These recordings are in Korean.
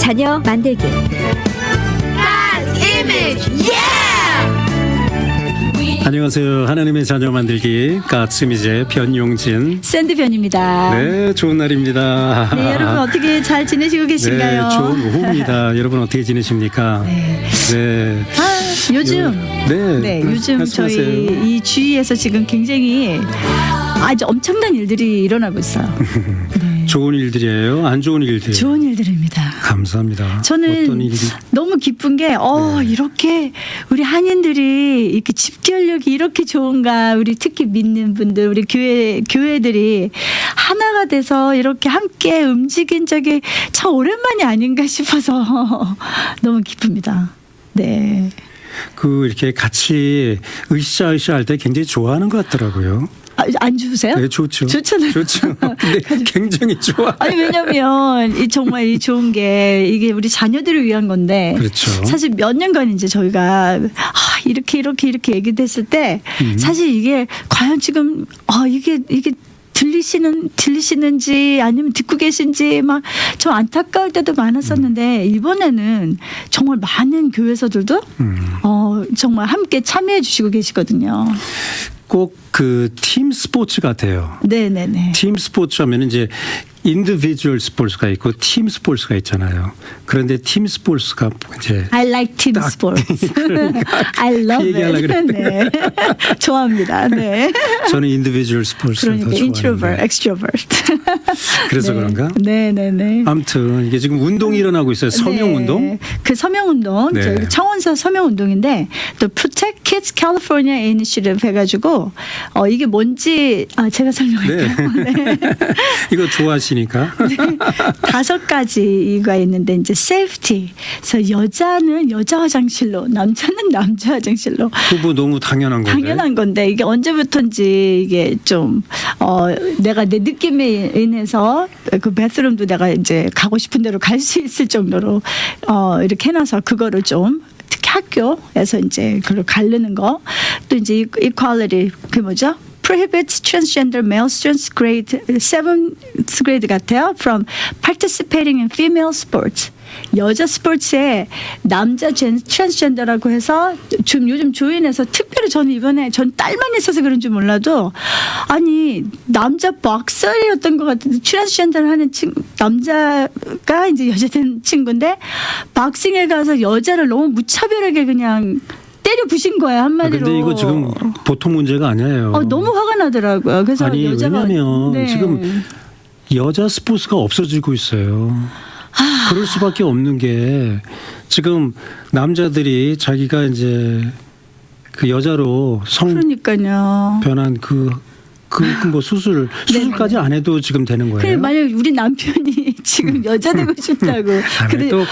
자녀 만들기. 안녕하세요. 하나님의 자녀 만들기 가츠미제 변용진. 샌드변입니다. 네, 좋은 날입니다. 네, 여러분 어떻게 잘 지내시고 계신가요? 네, 좋은 오후입니다. 여러분 어떻게 지내십니까? 네. 요즘 요즘 말씀하세요. 저희 이 주위에서 지금 굉장히 아주 엄청난 일들이 일어나고 있어요. 네. 좋은 일들이에요? 안 좋은 일들? 좋은 일들입니다. 감사합니다. 저는 어떤 일이? 너무 기쁜 게 이렇게 우리 한인들이 이렇게 집결력이 이렇게 좋은가. 우리 특히 믿는 분들, 우리 교회들이 하나가 돼서 이렇게 함께 움직인 적이 참 오랜만이 아닌가 싶어서 너무 기쁩니다. 네. 이렇게 같이 으쌰으쌰 할 때 굉장히 좋아하는 것 같더라고요. 안 주세요? 네, 좋죠. 좋잖아요. 좋죠. 근데 굉장히 좋아. 아니 왜냐면 정말 이 좋은 게 이게 우리 자녀들을 위한 건데 그렇죠. 사실 몇 년간 이제 저희가 이렇게 얘기됐을 때 사실 이게 과연 지금 이게 들리시는지 아니면 듣고 계신지 막 좀 안타까울 때도 많았었는데 이번에는 정말 많은 교회에서들도 정말 함께 참여해 주시고 계시거든요. 꼭 팀 스포츠 같아요. 네네네. 팀 스포츠 하면 이제 인디비주얼 스포츠가 있고 팀 스포츠가 있잖아요. 그런데 팀 스포츠가 이제 I like team sports. I love 얘기하려고 it. 네. 좋아합니다. 네. 저는 인디비주얼 스포츠를 그러니까 더 introvert, 좋아하는데. extrovert. 그래서 네. 그런가? 네네네. 아무튼 이게 지금 운동이 일어나고 있어요. 서명 운동. 네. 그 서명 운동, 네. 저희 창원서 서명 운동인데 또 Protect Kids California Initiative 해가지고 이게 뭔지 제가 설명할게요. 네. 이거 좋아하시니까. 5가지가 있는데 이제 safety. 그래서 여자는 여자 화장실로, 남자는 남자 화장실로. 그거 너무 당연한 건데. 당연한 건데 이게 언제부턴지 이게 좀 내가 내 느낌에 인해서 그 베스룸도 내가 이제 가고 싶은 대로 갈 수 있을 정도로 이렇게 해놔서 그거를 좀 특히 학교에서 이제 그걸 가르는 거. 또 이제 equality 그 뭐죠? prohibits transgender male students grade 7th grade 같아요. from participating in female sports. 여자 스포츠에 남자 트랜스젠더라고 해서 지금 요즘 조인에서 특별히 저는 이번에 전 딸만 있어서 그런지 몰라도 아니 남자 박서리였던 것 같은데 트랜스젠더를 하는 남자가 이제 여자 된 친구인데 박싱에 가서 여자를 너무 무차별하게 그냥 때려 부신 거야 한마디로. 근데 이거 지금 보통 문제가 아니에요. 너무 화가 나더라고요. 그래서 아니 여자가 왜냐면 지금 여자 스포츠가 없어지고 있어요. 그럴 수밖에 없는 게 지금 남자들이 자기가 이제 그 여자로 그러니까요. 변한 뭐 수술까지 안 해도 지금 되는 거예요. 그래 만약 우리 남편이 지금 여자 되고 싶다고. 근데 또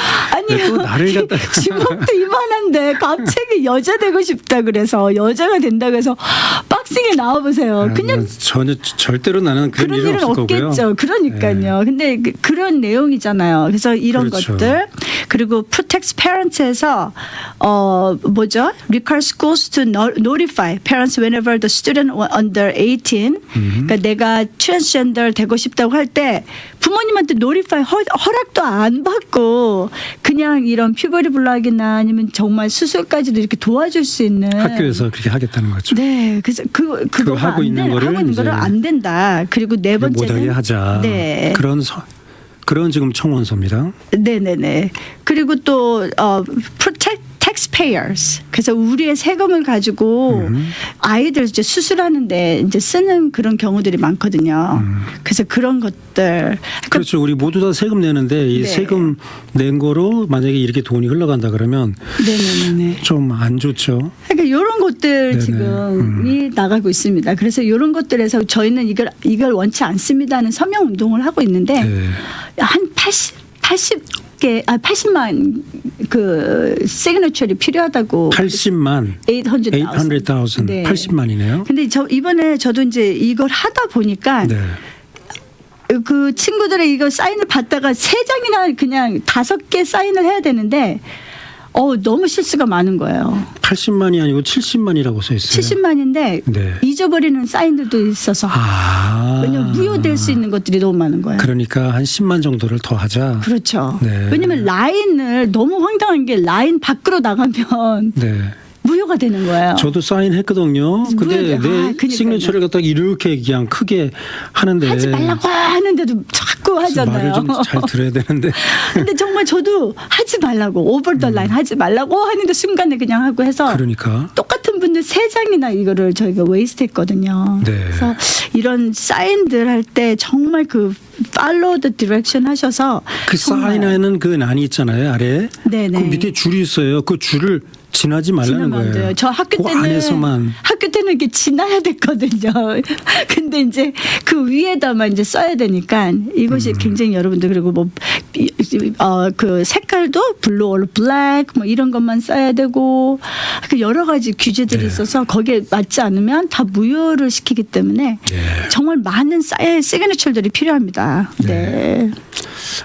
나를 갖다 주먹도 이만한데 갑자기 여자 되고 싶다 그래서 여자가 된다 그래서 박싱에 나와 보세요. 그냥 전혀 절대로 나는 그런 일은 일은 없을 거고요. 없겠죠. 그러니까요. 근데 그런 내용이잖아요. 그래서 이런 그렇죠. 것들 그리고 protects parents에서 뭐죠? require schools to notify parents whenever the student under 18. 그러니까 내가 트랜스젠더 되고 싶다고 할 때 부모님한테 notify 허락도 안 받고 그냥 이런 퓨버리 블락이나 아니면 정말 수술까지도 이렇게 도와줄 수 있는 학교에서 그렇게 하겠다는 거죠. 네, 그래서 그거 하고 있는 거를 안 된다. 그리고 네 번째는 못하게 하자. 네. 그런 지금 청원서입니다. 네네네. 그리고 또 protect taxpayers. 그래서 우리의 세금을 가지고 아이들 이제 수술하는데 이제 쓰는 그런 경우들이 많거든요. 그래서 그런 것들. 그렇죠. 우리 모두 다 세금 내는데 이 네. 세금 낸 거로 만약에 이렇게 돈이 흘러간다 그러면 네네네. 좀 안 좋죠. 그러니까 이런 것들 네네. 지금이 나가고 있습니다. 그래서 이런 것들에서 저희는 이걸 원치 않습니다는 서명 운동을 하고 있는데 네. 한 80만 그 시그너처리 필요하다고. 80만 800,000. 네. 80만이네요. 근데 이번에 저도 이제 이걸 하다 보니까 네. 그 친구들의 이거 사인을 받다가 3장이나 그냥 5개 사인을 해야 되는데 너무 실수가 많은 거예요. 80만이 아니고 70만이라고 써 있어요. 70만인데 네. 잊어버리는 사인들도 있어서 왜냐면 무효될 수 있는 것들이 너무 많은 거예요. 그러니까 한 10만 정도를 더 하자. 그렇죠. 네. 왜냐면 라인을 너무 황당한 게 라인 밖으로 나가면 네. 무효가 되는 거예요. 저도 사인했거든요. 근데 무효돼요. 내 그러니까요. 시그니처를 갖다 이렇게 그냥 크게 하는데 하지 말라고 하는데도 자꾸 하잖아요. 말을 좀 잘 들어야 되는데. 근데 정말 저도 하지 말라고 오버 더 라인 하지 말라고 하는데 순간에 그냥 하고 해서 그러니까. 똑같은 분들 3장이나 이거를 저희가 웨이스트했거든요. 네. 그래서 이런 사인들 할 때 정말 그 follow the direction 하셔서 그 정말 사인에는 그 난이 있잖아요. 아래. 네네. 그 밑에 줄이 있어요. 그 줄을 지나지 말라는 지나면 안 거예요. 돼요. 저 학교 그 때는 안에서만. 학교 때는 이렇게 지나야 됐거든요. 근데 이제 그 위에다만 이제 써야 되니까 이것이 굉장히 여러분들 그리고 뭐 그 색깔도 블루 or 블랙 뭐 이런 것만 써야 되고 그 여러 가지 규제들이 네. 있어서 거기에 맞지 않으면 다 무효를 시키기 때문에 네. 정말 많은 시그니처들이 필요합니다. 네.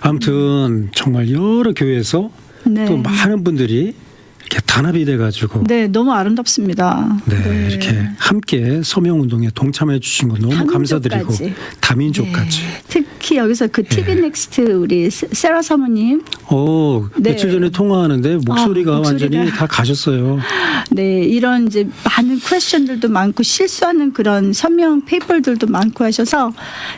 아무튼 정말 여러 교회에서 네. 또 많은 분들이 이렇게 단합이 돼가지고 네, 너무 아름답습니다. 네, 이렇게 함께 서명 운동에 동참해 주신 거 너무 감사드리고 다민족까지. 다민족까지. 네. 특히 여기서 그 TV 넥스트 우리 세라 사모님 네. 며칠 전에 통화하는데 목소리가 목소리가. 완전히 다 가셨어요. 네, 이런 이제 많은 퀘스천들도 많고 실수하는 그런 서명 페이퍼들도 많고 하셔서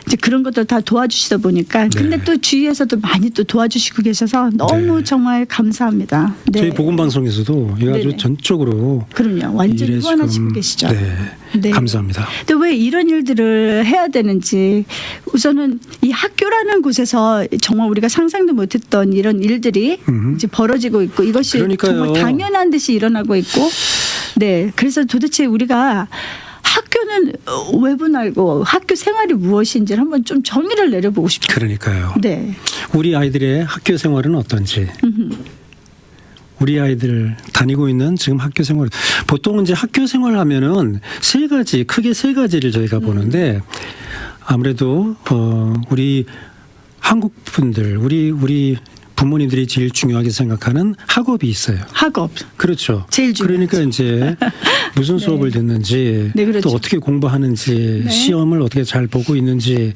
이제 그런 것들 다 도와주시다 보니까 근데 또 주위에서도 많이 또 도와주시고 계셔서 너무 네. 정말 감사합니다. 네. 저희 복음 방송에서도 이거 아주 네네. 전적으로 그럼요. 완전히 일에 후원하시고 지금, 계시죠. 네, 네. 감사합니다. 근데 왜 이런 일들을 해야 되는지 우선은 이 학교라는 곳에서 정말 우리가 상상도 못했던 이런 일들이 이제 벌어지고 있고 이것이 그러니까요. 정말 당연한 듯이 일어나고 있고 네 그래서 도대체 우리가 학교는 왜 분할고 학교 생활이 무엇인지를 한번 좀 정의를 내려보고 싶어요. 그러니까요. 네. 우리 아이들의 학교 생활은 어떤지. 우리 아이들 다니고 있는 지금 학교 생활 보통 이제 학교 생활 하면은 크게 세 가지를 저희가 보는데 아무래도 우리 한국 분들 우리 부모님들이 제일 중요하게 생각하는 학업이 있어요. 학업. 그렇죠. 제일 중요하죠. 그러니까 이제 무슨 수업을 듣는지 네, 그렇죠. 또 어떻게 공부하는지 네. 시험을 어떻게 잘 보고 있는지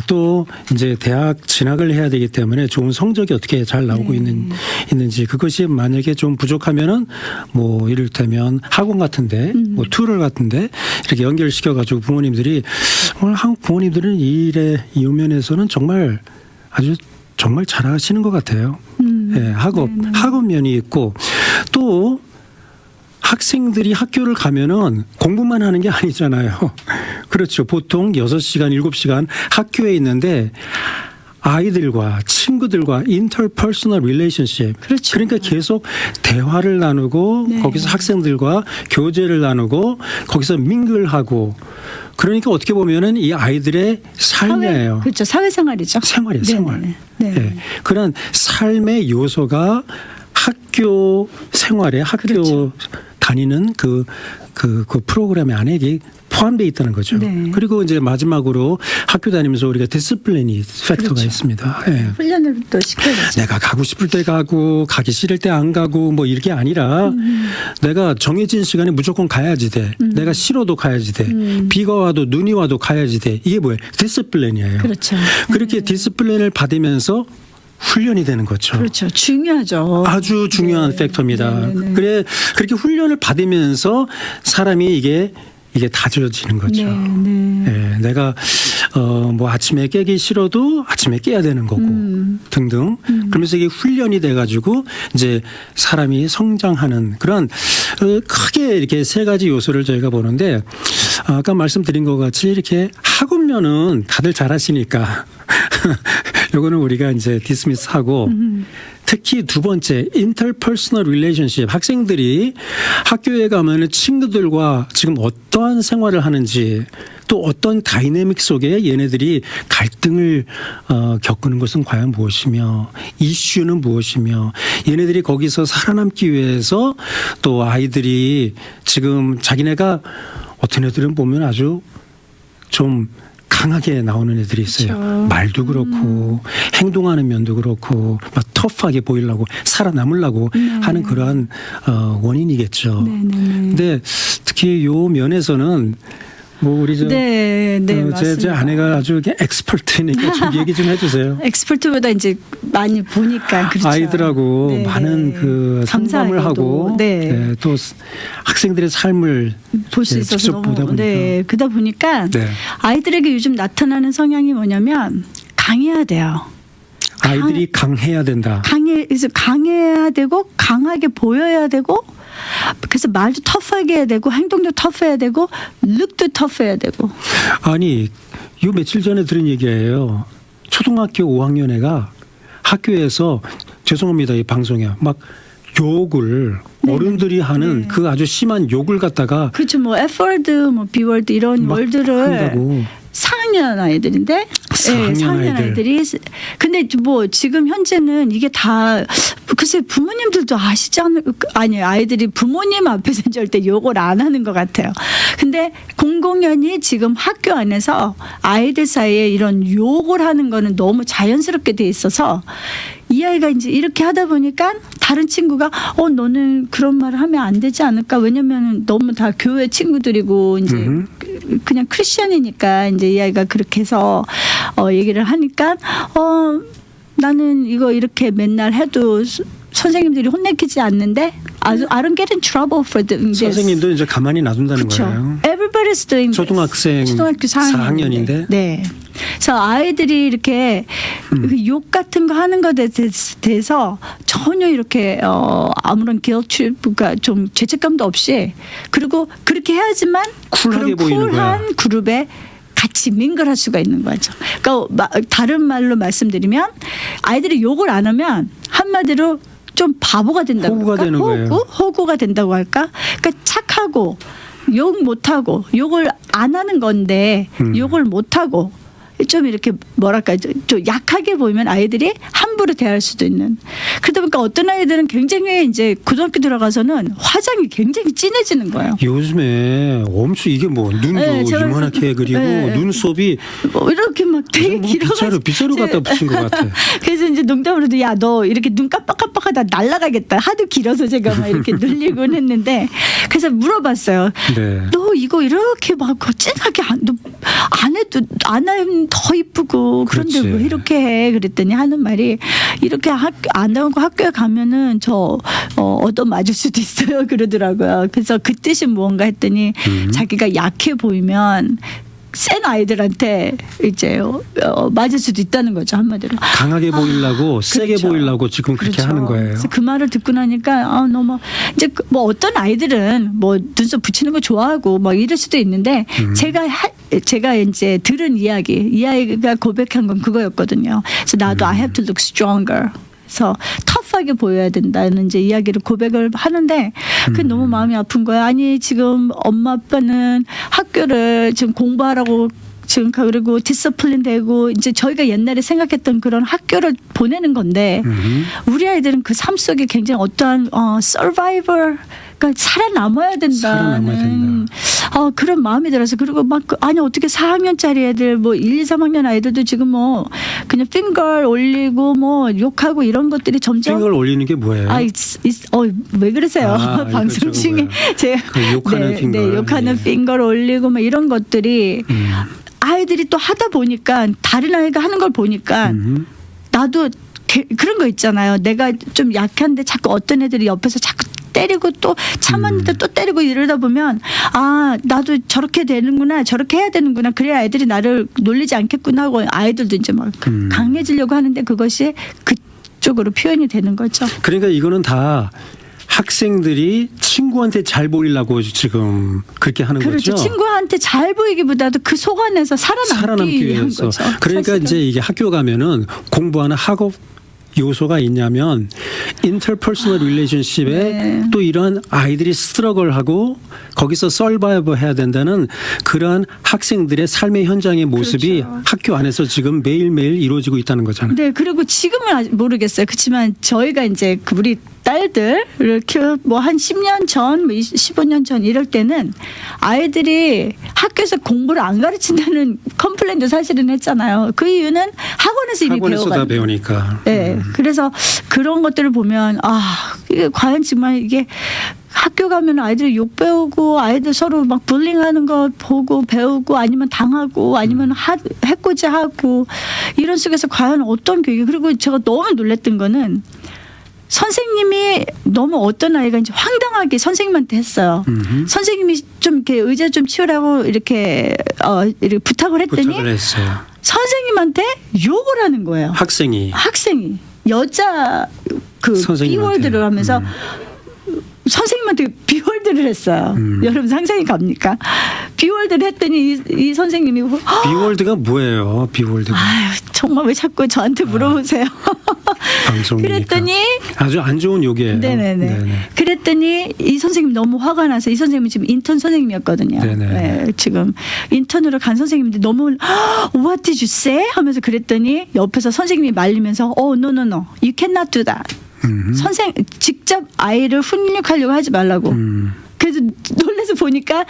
또 이제 대학 진학을 해야 되기 때문에 좋은 성적이 어떻게 잘 나오고 네. 있는지 그것이 만약에 좀 부족하면은 뭐 이를테면 학원 같은데 뭐 튜럴 같은데 이렇게 연결시켜 가지고 부모님들이 오늘 한국 부모님들은 이 면에서는 정말 아주 정말 잘하시는 것 같아요. 예, 학업 면이 있고 또 학생들이 학교를 가면은 공부만 하는 게 아니잖아요. 그렇죠. 보통 6시간, 7시간 학교에 있는데 아이들과 친구들과 interpersonal relationship. 그렇죠. 그러니까 계속 대화를 나누고 네. 거기서 학생들과 교제를 나누고 거기서 민글하고 그러니까 어떻게 보면은 이 아이들의 삶이에요. 그렇죠. 사회생활이죠. 생활이에요, 생활. 네. 네. 예. 그런 삶의 요소가 학교 생활에 학교 그렇죠. 다니는 그 프로그램 안에 이게 포함되어 있다는 거죠. 네. 그리고 이제 마지막으로 학교 다니면서 우리가 디스플레니 팩터가 그렇죠. 있습니다. 예. 훈련을 또 시켜야죠. 내가 가고 싶을 때 가고 가기 싫을 때 안 가고 뭐 이게 아니라 내가 정해진 시간에 무조건 가야지 돼. 내가 싫어도 가야지 돼. 비가 와도 눈이 와도 가야지 돼. 이게 뭐예요? 디스플레니예요. 그렇죠. 그렇게 디스플레인을 받으면서 훈련이 되는 거죠. 그렇죠. 중요하죠. 아주 중요한 네. 팩터입니다. 네, 네, 네. 그래 그렇게 훈련을 받으면서 사람이 이게 다져지는 거죠. 네, 네. 예, 내가 뭐 아침에 깨기 싫어도 아침에 깨야 되는 거고 등등. 그러면서 이게 훈련이 돼가지고 이제 사람이 성장하는 그런 크게 이렇게 세 가지 요소를 저희가 보는데 아까 말씀드린 것 같이 이렇게 학업면은 다들 잘하시니까 요거는 우리가 이제 디스미스하고 특히 두 번째 interpersonal relationship 학생들이 학교에 가면은 친구들과 지금 어떠한 생활을 하는지 또 어떤 다이내믹 속에 얘네들이 갈등을 겪는 것은 과연 무엇이며 이슈는 무엇이며 얘네들이 거기서 살아남기 위해서 또 아이들이 지금 자기네가 어떤 애들은 보면 아주 좀 강하게 나오는 애들이 있어요. 그렇죠. 말도 그렇고 행동하는 면도 그렇고 막 터프하게 보이려고 살아남으려고 하는 그러한 원인이겠죠. 근데 특히 요 면에서는 뭐 우리 저 네, 네, 제 맞습니다. 아내가 아주 엑스퍼트니까 좀 얘기 좀 해주세요. 엑스퍼트보다 이제 많이 보니까 그렇죠. 아이들하고 네, 많은 네. 그 상담을 감사하게도, 하고 네. 네, 또 학생들의 삶을 볼 수 있어서 직접 너무 보다 보니까 네, 그러다 보니까 네. 아이들에게 요즘 나타나는 성향이 뭐냐면 강해야 돼요. 아이들이 강해야 된다. 그래서 강해야 되고 강하게 보여야 되고 그래서 말도 터프하게 해야 되고 행동도 터프해야 되고 룩도 터프해야 되고 아니 요 며칠 전에 들은 얘기예요. 초등학교 5학년 애가 학교에서 죄송합니다 이 방송에 막 욕을 어른들이 하는 그 아주 심한 욕을 갖다가 그렇죠. 뭐 F월드, 뭐 B월드 이런 막 월드를 한다고. 4학년 아이들인데 4학년 4학년 아이들. 아이들이 근데 뭐 지금 현재는 이게 다 글쎄 부모님들도 아시지 아니 아이들이 부모님 앞에서 절대 욕을 안 하는 것 같아요. 근데 공공연히 지금 학교 안에서 아이들 사이에 이런 욕을 하는 거는 너무 자연스럽게 돼 있어서 이 아이가 이제 이렇게 하다 보니까 다른 친구가 너는 그런 말을 하면 안 되지 않을까? 왜냐면 너무 다 교회 친구들이고 이제 그냥 크리스천이니까 이제 이 아이가 그렇게 해서 얘기를 하니까 나는 이거 이렇게 맨날 해도 선생님들이 혼내키지 않는데 I don't get in trouble for this. 선생님도 이제 가만히 놔둔다는 그렇죠. 거예요. Everybody's doing this. 초등학교 4학년인데. 네. 그래서 아이들이 이렇게 그욕 같은 거 하는 것에 대해서 전혀 이렇게 아무런 guilt가 좀 죄책감도 없이 그리고 그렇게 해야지만 쿨하게 그런 보이는 거야. 쿨한 그룹에 같이 민글할 수가 있는 거죠. 그러니까 다른 말로 말씀드리면 아이들이 욕을 안 하면 한마디로 좀 바보가 된다고 호구가 할까? 되는 거예요. 호구가 된다고 할까? 그러니까 착하고 욕 못하고 욕을 안 하는 건데 욕을 못하고 좀 이렇게 뭐랄까 좀 약하게 보이면 아이들이 함부로 대할 수도 있는. 그러다 보니까 어떤 아이들은 굉장히 이제 고등학교 들어가서는 화장이 굉장히 진해지는 거예요. 요즘에 엄청 이게 뭐 눈도 네, 제가 이만하게 그리고 네. 눈썹이 이렇게 막 되게 뭐 길어가지고 빗자루 갖다 붙인 것 같아. 그래서 이제 농담으로도 야 너 이렇게 눈 깜빡깜빡하다 날아가겠다. 하도 길어서 제가 막 이렇게 늘리곤 했는데 그래서 물어봤어요. 네. 너 이거 이렇게 막 진하게 안 해도 안 하면 더 이쁘고 그런데 그렇지. 왜 이렇게 해? 그랬더니 하는 말이 이렇게 안 하고 학교에 가면은 저 얻어 맞을 수도 있어요. 그러더라고요. 그래서 그 뜻이 무언가 했더니 자기가 약해 보이면 센 아이들한테 이제 맞을 수도 있다는 거죠 한마디로. 강하게 보이려고 세게 그렇죠. 보이려고 지금 그렇게 그렇죠. 하는 거예요. 그래서 그 말을 듣고 나니까 너무 이제 뭐 어떤 아이들은 뭐 눈썹 붙이는 거 좋아하고 뭐 이럴 수도 있는데 제가 이제 들은 이 아이가 고백한 건 그거였거든요. 그래서 나도 I have to look stronger. 그래서 터프하게 보여야 된다는 이제 이야기를 고백을 하는데 그게 너무 마음이 아픈 거야. 아니 지금 엄마 아빠는 학교를 지금 공부하라고 지금 그리고 디스플린 되고 이제 저희가 옛날에 생각했던 그런 학교를 보내는 건데 우리 아이들은 그 삶 속에 굉장히 어떠한 서바이벌 그러니까 살아남아야 살아남아야 된다. 된다는 그런 마음이 들어서 그리고 막 아니 어떻게 4학년짜리 애들 뭐 1, 2, 3학년 아이들도 지금 뭐 그냥 핑걸 올리고 뭐 욕하고 이런 것들이 점점 핑거를 올리는 게 뭐예요? 왜 그러세요? 아, 방송 이거 중에 뭐야. 제가 그 욕하는 핑거. 네, 욕하는 예. 핑걸 올리고 뭐 이런 것들이 아이들이 또 하다 보니까 다른 아이가 하는 걸 보니까 나도 그런 거 있잖아요. 내가 좀 약한데 자꾸 어떤 애들이 옆에서 자꾸 때리고 또 참았는데 또 때리고 이러다 보면 나도 저렇게 되는구나 저렇게 해야 되는구나 그래야 아이들이 나를 놀리지 않겠구나 하고 아이들도 이제 막 강해지려고 하는데 그것이 그쪽으로 표현이 되는 거죠. 그러니까 이거는 다 학생들이 친구한테 잘 보이려고 지금 그렇게 하는 그렇죠. 거죠. 친구한테 잘 보이기보다도 그 속 안에서 살아남기 위한 위해서. 거죠. 그러니까 사실은. 이제 이게 학교 가면은 공부하는 학업 요소가 있냐면 인터퍼스널 릴레이션십에 네. 또 이런 아이들이 스트러글하고 거기서 서바이브 해야 된다는 그러한 학생들의 삶의 현장의 모습이 그렇죠. 학교 안에서 지금 매일매일 이루어지고 있다는 거잖아요. 네, 그리고 지금은 아직 모르겠어요. 그렇지만 저희가 이제 우리 딸들을 키워 뭐한 10년 전, 15년 전 이럴 때는 아이들이 학교에서 공부를 안 가르친다는 컴플레인도 사실은 했잖아요. 그 이유는 학원에서 이미 학원에서 다 배워가지고. 배우니까. 네, 그래서 그런 것들을 보면 이게 과연 정말 이게 학교 가면 아이들이 욕 배우고 아이들 서로 막 불링하는 거 보고 배우고 아니면 당하고 아니면 해코지하고 이런 속에서 과연 어떤 교육이 그리고 제가 너무 놀랬던 거는 선생님이 너무 어떤 아이가 이제 황당하게 선생님한테 했어요. 선생님이 좀 이렇게 의자 좀 치우라고 이렇게 부탁을 했더니 부탁을 했어요. 선생님한테 욕을 하는 거예요. 학생이 여자 그 선생님한테. 비월드를 하면서 선생님한테 비월드를 했어요. 여러분 상상이 갑니까? 비월드를 했더니 이 선생님이 비월드가 뭐예요? 비월드가 아유, 정말 왜 자꾸 저한테 물어보세요? 방송이니까. 그랬더니 아주 안 좋은 욕이에요. 네네네. 그랬더니 이 선생님 너무 화가 나서 이 선생님이 지금 인턴 선생님이었거든요. 네네. 네, 지금 인턴으로 간 선생님인데 너무 What did you say? 하면서 그랬더니 옆에서 선생님이 말리면서 no, you cannot do that. 직접 아이를 훈육하려고 하지 말라고. 그래서 놀라서 보니까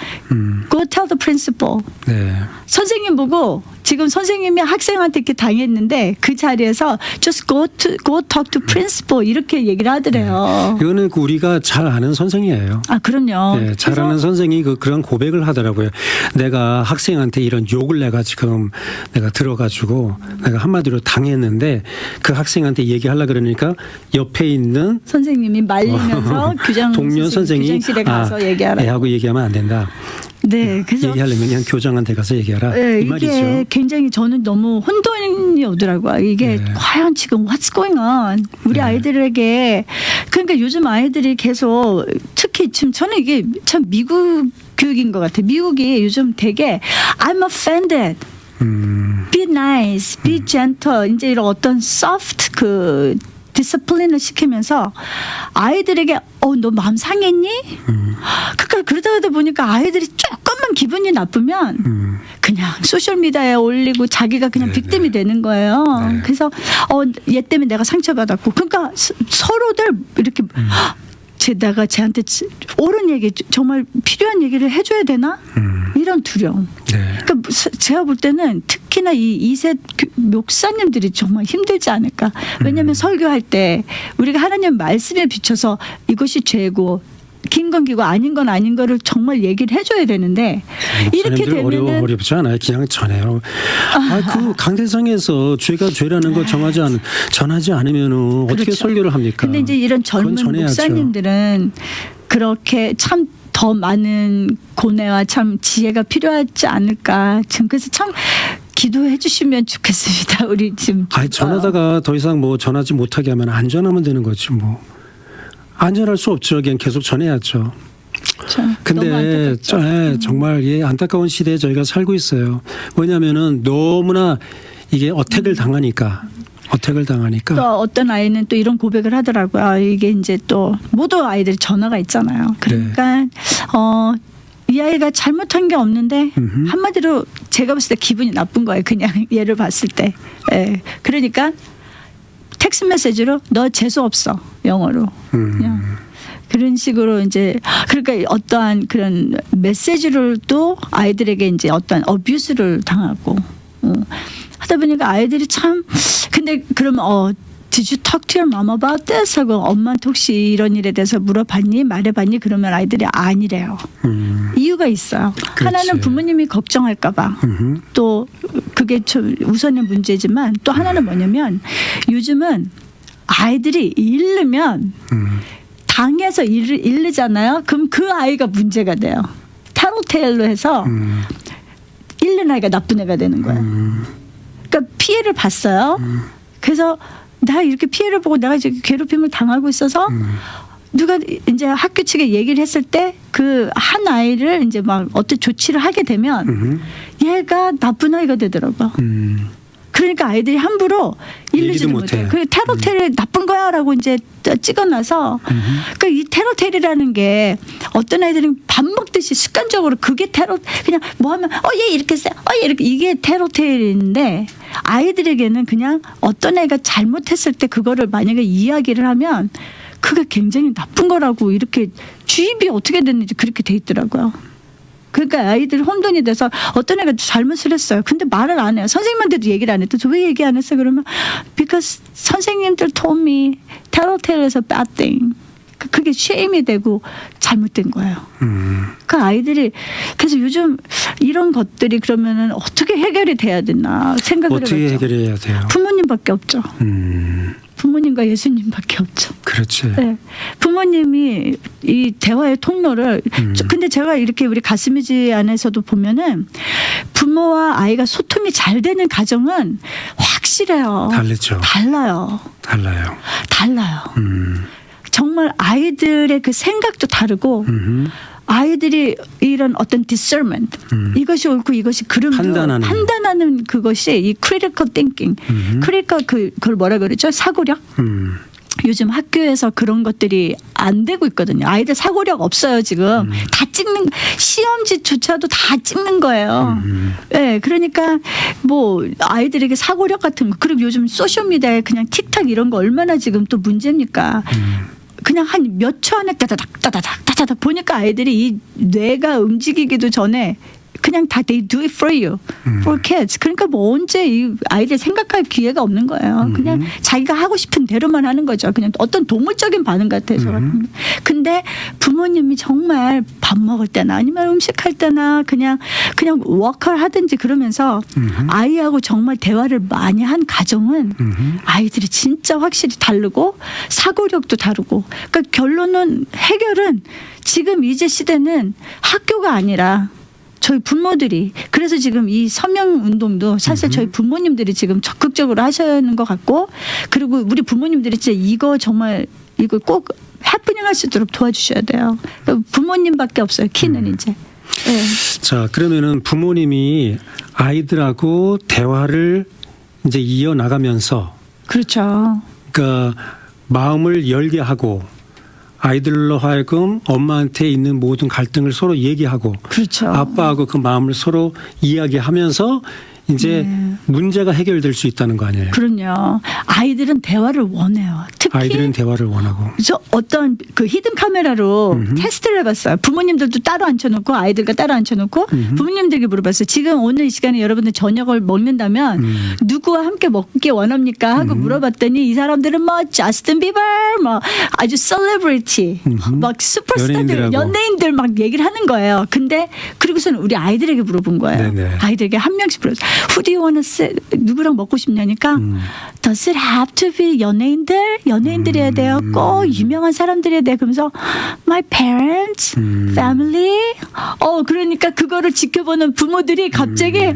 Go tell the principal. 네. 선생님 보고 지금 선생님이 학생한테 이렇게 당했는데 그 자리에서 just go talk to principal 이렇게 얘기를 하더래요. 이거는 우리가 잘 아는 선생이에요. 아 그럼요. 네, 잘 아는 선생이 그런 고백을 하더라고요. 내가 학생한테 이런 욕을 내가 지금 내가 들어가지고 내가 한마디로 당했는데 그 학생한테 얘기하려 그러니까 옆에 있는 선생님이 말리면서 동료 선생이 교장실에 가서 얘기하라. 애하고 얘기하면 안 된다. 네, 그래서 얘기하려면 그냥 교장한테 가서 얘기하라. 네, 이 말이죠. 이게 굉장히 저는 너무 혼돈이 오더라고요. 이게 네. 과연 지금 what's going on? 우리 아이들에게 그러니까 요즘 아이들이 계속 특히 지금 저는 이게 참 미국 교육인 것 같아요. 미국이 요즘 되게 I'm offended. Be nice, be gentle. 이제 이런 어떤 soft 그 디스플린을 시키면서 아이들에게 너 마음 상했니? 그러니까 그러다 보니까 아이들이 조금만 기분이 나쁘면 그냥 소셜미디어에 올리고 자기가 그냥 빅댐이 되는 거예요. 네. 그래서 얘 때문에 내가 상처받았고 그러니까 서로들 이렇게 내가 쟤한테 옳은 얘기 정말 필요한 얘기를 해줘야 되나? 이런 두려움. 네. 그러니까 제가 볼 때는 특히나 이 2세 목사님들이 정말 힘들지 않을까. 왜냐하면 설교할 때 우리가 하나님 말씀에 비춰서 이것이 죄고 긴 건 기고 아닌 건 아닌 거를 정말 얘기를 해줘야 되는데 이렇게 되면은 어렵지 않아요. 그냥 전해요. 그 강대상에서 죄가 죄라는 걸 전하지 않으면은 어떻게 그렇죠. 설교를 합니까? 근데 이제 이런 젊은 그건 전해야죠. 목사님들은 그렇게 참 더 많은 고뇌와 참 지혜가 필요하지 않을까. 지금 그래서 참 기도해 주시면 좋겠습니다. 우리 지금 전하다가 더 이상 뭐 전하지 못하게 하면 안 전하면 되는 거지 뭐. 안 전할 수 없죠. 그냥 계속 전해야죠. 근데 정말 안타까운 시대에 저희가 살고 있어요. 왜냐하면은 너무나 이게 어택을 당하니까. 또 어떤 아이는 또 이런 고백을 하더라고요. 이게 이제 또 모두 아이들이 전화가 있잖아요. 그러니까 이 아이가 잘못한 게 없는데 한마디로 제가 봤을 때 기분이 나쁜 거예요. 그냥 얘를 봤을 때. 예. 그러니까 텍스트 메시지로 너 재수 없어 영어로. 그냥 그런 식으로 이제 그러니까 어떠한 그런 메시지를 또 아이들에게 이제 어떠한 어뷰스를 당하고. 하다 보니까 아이들이 참 근데 그러면 Did you talk to your mom about this? 하고 엄마한테 혹시 이런 일에 대해서 물어봤니? 말해봤니? 그러면 아이들이 아니래요. 이유가 있어요. 그렇지. 하나는 부모님이 걱정할까 봐. 또 그게 좀 우선의 문제지만 또 하나는 뭐냐면 요즘은 아이들이 잃으면 당해서 잃잖아요. 그럼 그 아이가 문제가 돼요. 타로테일로 해서 잃는 아이가 나쁜 애가 되는 거예요. 그러니까 피해를 봤어요. 그래서 나 이렇게 피해를 보고 내가 이제 괴롭힘을 당하고 있어서 누가 이제 학교 측에 얘기를 했을 때 그 한 아이를 이제 막 어떤 조치를 하게 되면 얘가 나쁜 아이가 되더라고요. 그러니까 아이들이 함부로 일르지를 못해요. 그 테러텔이 나쁜 거야라고 이제 찍어놔서 그러니까 이 테러텔이라는 게 어떤 아이들은 밥 먹듯이 습관적으로 그게 테러 그냥 뭐 하면 얘 이렇게 써 얘 이렇게 이게 테러텔인데 아이들에게는 그냥 어떤 애가 잘못했을 때 그거를 만약에 이야기를 하면 그게 굉장히 나쁜 거라고 이렇게 주입이 어떻게 됐는지 그렇게 돼 있더라고요. 그러니까 아이들이 혼돈이 돼서 어떤 애가 잘못을 했어요. 근데 말을 안 해요. 선생님한테도 얘기를 안 했대. 왜 얘기 안 했어? 그러면 because 선생님들 told me telltale is a bad thing. 그게 쉐임이 되고 잘못된 거예요. 그 아이들이 그래서 요즘 이런 것들이 그러면은 어떻게 해결이 돼야 되나 생각을 어떻게 해봤죠. 해결해야 돼요? 부모님밖에 없죠. 부모님과 예수님밖에 없죠. 그렇지. 네. 부모님이 이 대화의 통로를 근데 제가 이렇게 우리 가슴이지 안에서도 보면은 부모와 아이가 소통이 잘 되는 가정은 확실해요. 다르죠. 달라요. 달라요. 달라요. 정말 아이들의 그 생각도 다르고 아이들이 이런 어떤 discernment 이것이 옳고 이것이 그름도 판단하는 그것이 이 critical thinking 그걸 뭐라 그러죠? 사고력. 요즘 학교에서 그런 것들이 안 되고 있거든요. 아이들 사고력 없어요 지금. 다 찍는 시험지조차도 다 찍는 거예요. 네, 그러니까 뭐 아이들에게 사고력 같은 거 그리고 요즘 소셜 미디어에 그냥 틱탁 이런 거 얼마나 지금 또 문제입니까? 그냥 한 몇 초 안에 따다닥 보니까 아이들이 이 뇌가 움직이기도 전에 그냥 다 they do it for you, for kids. 그러니까 뭐 언제 이 아이들 생각할 기회가 없는 거예요. 그냥 자기가 하고 싶은 대로만 하는 거죠. 그냥 어떤 동물적인 반응 같아서. 근데 부모님이 정말 밥 먹을 때나 아니면 음식할 때나 그냥 워커를 하든지 그러면서 아이하고 정말 대화를 많이 한 가정은 아이들이 진짜 확실히 다르고 사고력도 다르고. 그러니까 결론은 해결은 지금 이제 시대는 학교가 아니라 저희 부모들이 그래서 지금 이 서명 운동도 사실 저희 부모님들이 지금 적극적으로 하시는 것 같고 그리고 우리 부모님들이 진짜 이거 정말 이거 꼭 해프닝 할 수 있도록 도와주셔야 돼요. 부모님밖에 없어요. 키는 이제. 네. 자, 그러면은 부모님이 아이들하고 대화를 이제 이어 나가면서 그렇죠. 그러니까 마음을 열게 하고 아이들로 하여금 엄마한테 있는 모든 갈등을 서로 얘기하고 그렇죠. 아빠하고 그 마음을 서로 이야기하면서 이제 문제가 해결될 수 있다는 거 아니에요? 그럼요. 아이들은 대화를 원해요. 특히 아이들은 대화를 원하고. 저 어떤 그 히든 카메라로 테스트를 해봤어요. 부모님들도 따로 앉혀놓고 아이들과 따로 앉혀놓고 부모님들에게 물어봤어요. 지금 오늘 이 시간에 여러분들 저녁을 먹는다면 누구와 함께 먹기 원합니까? 하고 물어봤더니 이 사람들은 뭐 저스틴 비버, 뭐 아주 셀레브리티, 막 슈퍼스타들, 연예인들 막 얘기를 하는 거예요. 근데 그리고서는 우리 아이들에게 물어본 거예요. 네네. 아이들에게 한 명씩 물어봤어요. Who do you want to sit? 누구랑 먹고 싶냐니까 Does it have to be 연예인들이어야 돼요. 꼭 유명한 사람들이어야 돼요. 그러면서 My parents, family. 그러니까 그거를 지켜보는 부모들이 갑자기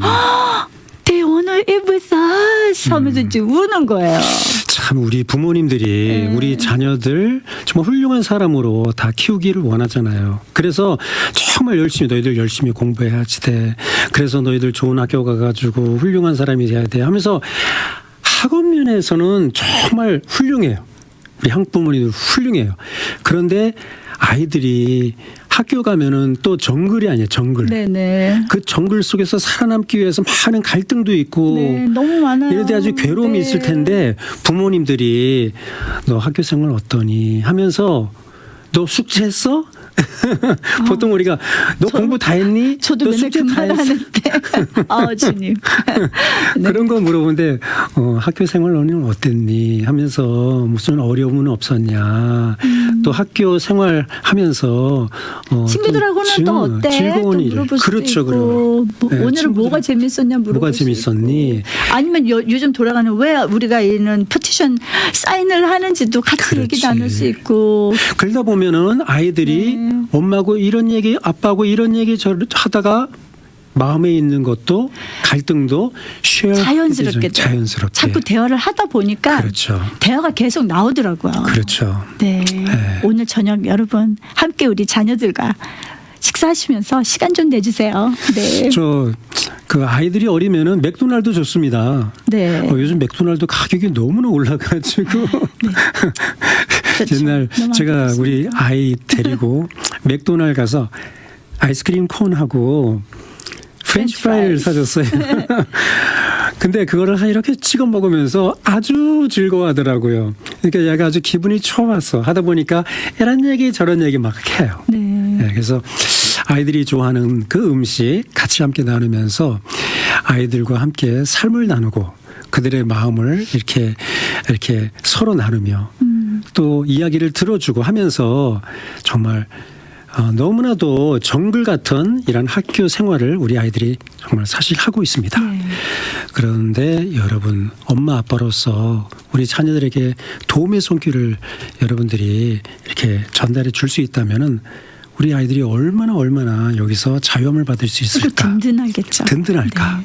They want to eat with us 하면서 이제 우는 거예요. 참 우리 부모님들이 우리 자녀들 정말 훌륭한 사람으로 다 키우기를 원하잖아요. 그래서 정말 열심히 너희들 열심히 공부해야지 돼. 그래서 너희들 좋은 학교 가가지고 훌륭한 사람이 돼야 돼 하면서 학원 면에서는 정말 훌륭해요. 우리 한국 부모님들 훌륭해요. 그런데 아이들이 학교 가면은 또 정글이 아니에요. 정글. 네네. 그 정글 속에서 살아남기 위해서 많은 갈등도 있고 네, 너무 많아요. 이럴 때 아주 괴로움이 있을 텐데 부모님들이 너 학교 생활 어떠니 하면서 너 숙제했어? 보통 우리가 너 공부 다 했니? 저도 너 맨날 숙제 그 다 말 했어? 하는데 주님. 네. 그런 거 물어보는데 학교 생활 너는 어땠니? 하면서 무슨 어려움은 없었냐? 또 학교 생활 하면서 친구들하고는 또 어때? 즐거운 또 일. 물어볼 수도 그렇죠, 있고 네, 오늘은 뭐가 재밌었냐 물어볼 뭐가 수 재밌었니? 있고. 아니면 요즘 돌아가는 왜 우리가 이런 페티션 사인을 하는지도 같이 얘기 그렇지. 나눌 수 있고. 그러다 보면은 아이들이 엄마하고 이런 얘기, 아빠하고 이런 얘기 하다가 마음에 있는 것도 갈등도 자연스럽게 자연스럽게 자꾸 대화를 하다 보니까 그렇죠. 대화가 계속 나오더라고요. 그렇죠. 네. 오늘 저녁 여러분 함께 우리 자녀들과 식사하시면서 시간 좀 내주세요. 네. 저 그 아이들이 어리면은 맥도날드 좋습니다. 네. 요즘 맥도날드 가격이 너무나 올라가지고 그렇죠. 옛날 너무 제가 아깝습니다. 우리 아이 데리고 맥도날드 가서 아이스크림 콘하고 프렌치 프라이를 사줬어요. 근데 그거를 이렇게 찍어 먹으면서 아주 즐거워하더라고요. 그러니까 얘가 아주 기분이 좋았어. 하다 보니까 이런 얘기 저런 얘기 막 해요. 네. 네, 그래서 아이들이 좋아하는 그 음식 같이 함께 나누면서 아이들과 함께 삶을 나누고 그들의 마음을 이렇게 서로 나누며 또 이야기를 들어주고 하면서 정말 너무나도 정글 같은 이런 학교 생활을 우리 아이들이 정말 사실 하고 있습니다. 네. 그런데 여러분 엄마 아빠로서 우리 자녀들에게 도움의 손길을 여러분들이 이렇게 전달해 줄 수 있다면은 우리 아이들이 얼마나 여기서 자유함을 받을 수 그리고 있을까? 든든하겠죠. 든든할까? 네.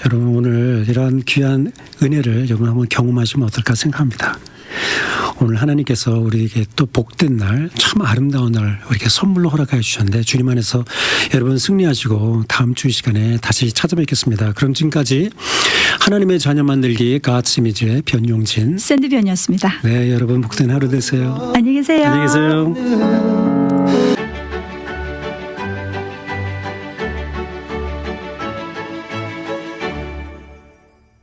여러분 오늘 이러한 귀한 은혜를 여러분 한번 경험하시면 어떨까 생각합니다. 오늘 하나님께서 우리에게 또 복된 날, 참 아름다운 날 우리에게 선물로 허락해 주셨는데 주님 안에서 여러분 승리하시고 다음 주 이 시간에 다시 찾아뵙겠습니다. 그럼 지금까지 하나님의 자녀 만들기 God's Image의 변용진 샌드변이었습니다. 네, 여러분 복된 하루 되세요. 안녕히 계세요. 안녕히 계세요.